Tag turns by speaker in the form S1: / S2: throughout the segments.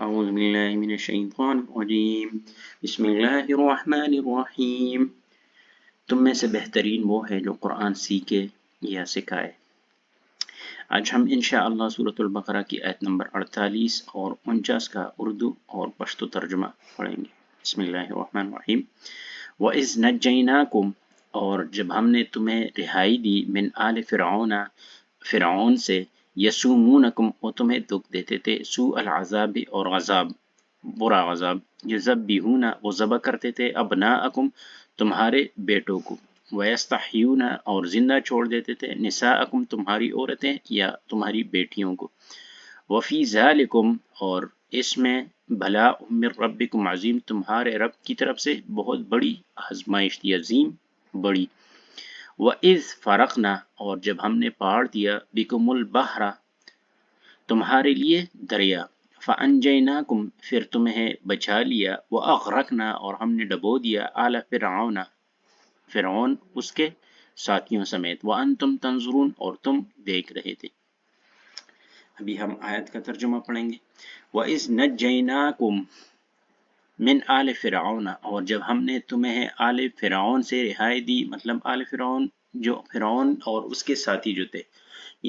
S1: اعوذ باللہ من الشیطان الرجیم بسم اللہ الرحمن الرحیم۔ تم میں سے بہترین وہ ہے جو قرآن سیکھے یا سکھائے۔ آج ہم انشاءاللہ سورۃ البقرہ کی آیت نمبر 48 اور 49 کا اردو اور پشتو ترجمہ پڑھیں گے۔ بسم اللہ الرحمن الرحیم۔ وَإِذْ نَجَّيْنَاكُمْ، اور جب ہم نے تمہیں رہائی دی، من آل فرعون، فرعون سے، یسومونکم، وہ تمہیں دکھ دیتے تھے، سوء العذاب، اور عذاب، برا عذاب، یذبحون، وہ ذبح کرتے تھے، ابناءکم، تمہارے بیٹوں کو، ویستحیون، اور زندہ چھوڑ دیتے تھے، نساءکم، تمہاری عورتیں یا تمہاری بیٹیوں کو، وفی ذالکم، اور اس میں، بھلا من ربکم عظیم، تمہارے رب کی طرف سے بہت بڑی آزمائش تھی، عظیم بڑی۔ وَإِذْ فَرَقْنَا، اور جب ہم نے پار دیا، بِكُمُ الْبَحْرَ، تمہارے لیے دریا، فَأَنْجَيْنَاكُمْ، پھر تمہیں بچا لیا، وَأَغْرَقْنَا، اور ہم نے ڈبو دیا، آلَ فرعون، فرعون اس کے ساتھیوں سمیت، وَأَنْتُمْ تَنْظُرُونَ، اور تم دیکھ رہے تھے۔ ابھی ہم آیت کا ترجمہ پڑھیں گے۔ وَإِذْ نَجَّيْنَاكُمْ من آل فرعون، اور جب ہم نے تمہیں آل فرعون سے رہائی دی، مطلب آل فرعون، جو فرعون اور اس کے ساتھی جو تھے،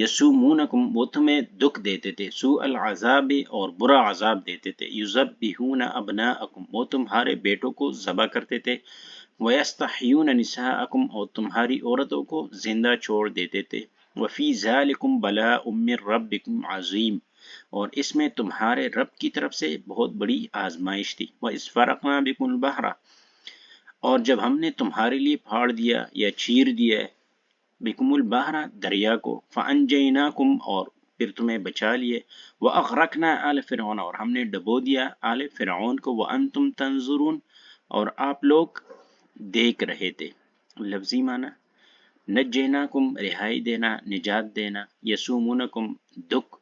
S1: یسومونکم، وہ تمہیں دکھ دیتے تھے، سوء العذاب، اور برا عذاب دیتے تھے، یذبحون ابناءکم، وہ تمہارے بیٹوں کو ذبح کرتے تھے، ویستحیون نساءکم، اور تمہاری عورتوں کو زندہ چھوڑ دیتے تھے، وفی ذالکم بلاء من ربکم عظیم، اور اس میں تمہارے رب کی طرف سے بہت بڑی آزمائش تھی۔ وَإِذْ فَرَقْنَا بِكُمُ الْبَحْرَ، اور جب ہم نے تمہارے لیے پھاڑ دیا یا چیر دیا ہے، بِكُمُ الْبَحْرَ، دریا کو، فَأَنْجَيْنَاكُمْ، اور پھر تمہیں بچا لیے، وَأَغْرَقْنَا آلَ فِرْعَوْنَ، اور ہم نے ڈبو دیا آل فرعون کو، وَأَنْتُمْ تَنْظُرُونَ، اور آپ لوگ دیکھ رہے تھے۔ لفظی معنی، نجیناکم، رہائی دینا، نجات دینا، یسومونکم، دکھ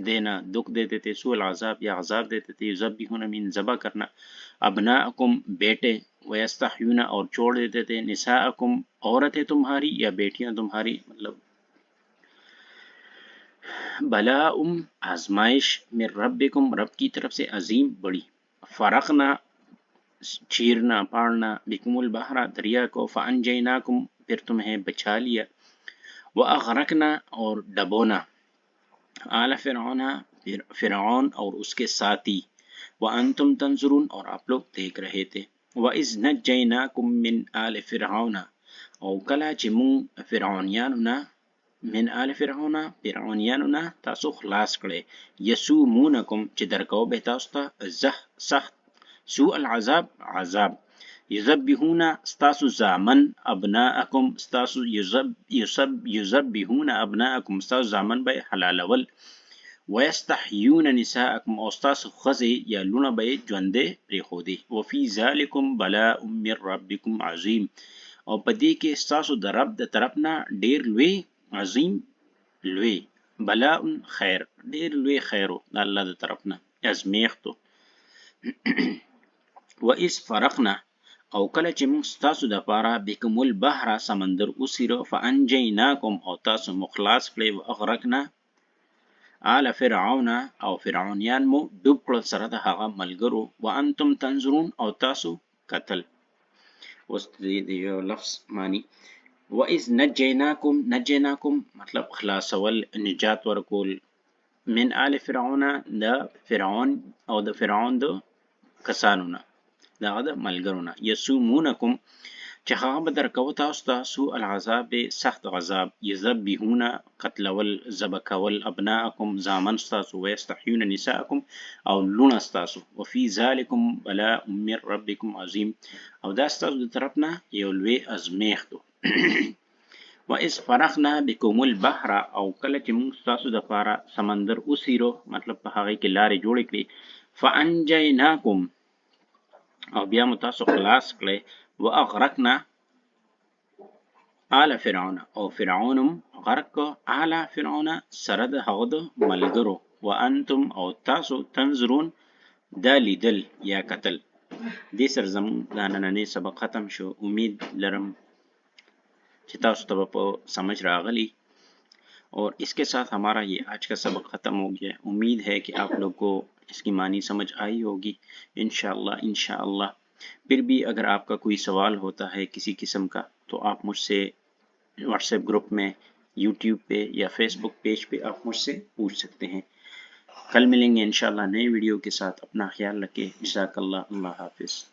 S1: دینا، دکھ دیتے تھے، سوء العذاب، یا عذاب دیتے تھے، یذبحون، من ذبح کرنا، ابناءکم، بیٹے، ویستحیون، اور چھوڑ دیتے تھے، نساءکم، عورتیں تمہاری یا بیٹیاں تمہاری، مطلب بلاء، آزمائش، من ربکم، رب کی طرف سے، عظیم بڑی، فرقنا، چیرنا، پاڑنا، بکم البحر، دریا کو، فانجیناکم، پھر تمہیں بچا لیا، واغرقنا، اور ڈبونا، آل فرعون، فرعون اور اس کے ساتھی، وانتم تنظرون، اور آپ لوگ دیکھ رہے تھے، وَإِذْ نَجَّيْنَاكُمْ مِنْ آلِ فرعون، او کلا چې مونږ فرعونیانو نه، من آل فرعون، فرعونیانو نه تاسو خلاص کړئ، یسومونکم، چې درکو به تاسو ته سخت، سوء العذاب، عذاب، یذبحون، ستاسو زامن، ابناءکم، ستاسو یذبحون ابناءکم، ستاسو زامن به حلالول، ویستحیون نساءکم، او ستاسو خزی یا لونه به ژوندې پرېښودې، وفي ذالکم بلاء من ربکم عظیم، او په دې کې ستاسو د رب د طرف نه ډیر لوی، عظیم لوی، بلاء خیر، ډیر لوی خیرو د الله د طرف نه، ازمیښتو۔ وَإِذْ فَرَقْنَا، او کله چې موږ ستاسو د پاره، بِكُمُ الْبَحْرَ، سمندر وڅیره، فَأَنْجَيْنَاكُمْ، او تاسو مخلاص کړئ، وَأَغْرَقْنَا آل فرعون، او فرعونیان مو ډوب کړل سره د هغه ملګرو، وَأَنْتُمْ تَنْظُرُونَ، او تاسو کتل۔ اوس د یو لفظ معنی، وَإِذْ نَجَّيْنَاكُمْ، نَجَّيْنَاكُمْ مطلب خلاصول، نجات ورکول، من آل فرعون، د فرعون او د فرعون د کسانو نه، دغه د ملګرو نه، یسومونکم، چې هغه به درکوه تاسو ته، سوء العذاب، سخت عذاب، یذبحون، قتلول، ذبح کول، ابناءکم، زامن ستاسو، ویستحیون نساءکم، او لونه ستاسو، وفي ذالکم بلاء من ربکم عظیم، او دا ستاسو د طرف نه یو لوی ازمیښت و۔ وَإِذْ فَرَقْنَا بِكُمُ الْبَحْرَ، او کله چې موږ ستاسو دپاره سمندر وڅیرو، مطلب په هغې کې لارې جوړې کړې، فَأَنْجَيْنَاكُمْ، او بیا مو تاسو خلاص کړئ، وَأَغْرَقْنَا آل فرعون، او فرعونم غرق آل فرعون سره د هغه د ملګرو، وانتم، او تاسو تنظرون، دا لیدل یا کتل۔ دې سره زموږ دا نننی سبق ختم شو، امید لرم چې تاسو ته به په سمجھ راغلی اور اس کے ساتھ ہمارا یہ آج کا سبق ختم ہو گیا. امید ہے کہ آپ لوگ کو اس کی معنی سمجھ آئی ہوگی انشاءاللہ. پھر بھی اگر آپ کا کوئی سوال ہوتا ہے کسی قسم کا تو آپ مجھ سے واٹس ایپ گروپ میں، یوٹیوب پہ یا فیس بک پیج پہ آپ مجھ سے پوچھ سکتے ہیں. کل ملیں گے انشاءاللہ نئے ویڈیو کے ساتھ. اپنا خیال رکھیں. جزاک اللہ. اللہ حافظ.